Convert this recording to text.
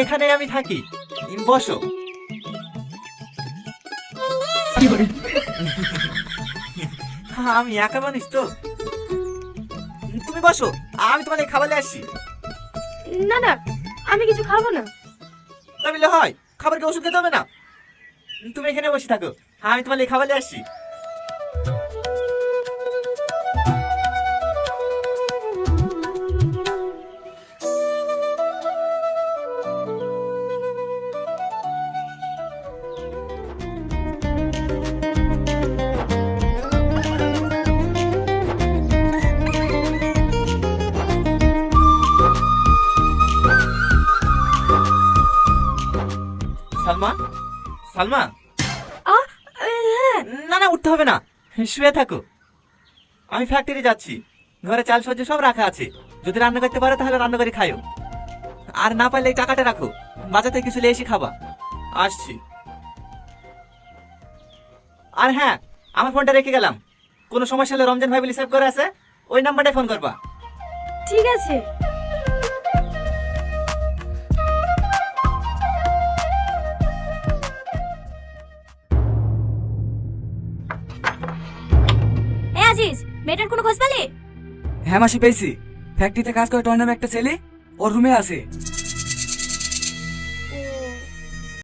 এখানে আমি থাকি, বসো। আমি একা মানুষ তো, তুমি বসো, আমি তোমার খাবার নিয়ে আসছি। না না, আমি কিছু খাবো না। তাহলে হয় খাবার কি ওষুধ খেতে হবে না? তুমি এখানে বসে থাকো, আমি তোমার খাবার নিয়ে আসছি। সালমা, সালমা। হ্যাঁ। না না, উঠতে হবে না, শুয়ে থাকো। আমি ফ্যাক্টরি যাচ্ছি, ঘরে চাল সবজি সব রাখা আছে, যদি রান্না করতে পারো তাহলে রান্না করে খাইও, আর না পারলে এই টাকাটা রাখো, বাজার থেকে কিছু নিয়ে এসে খাবা। আসছি। আর হ্যাঁ, আমার ফোনটা রেখে গেলাম, কোনো সমস্যা হলে রমজান ভাই বলে সেভ করে আছে, ওই নাম্বারটায় ফোন করবা। ঠিক আছে। এ আজিজ, মেয়েটার কোনো খোঁজ পেলে? হ্যাঁ মাসি, পেয়েছি। ফ্যাক্টরিতে কাজ করে টয় নামে একটা ছেলে ওর রুমে আছে।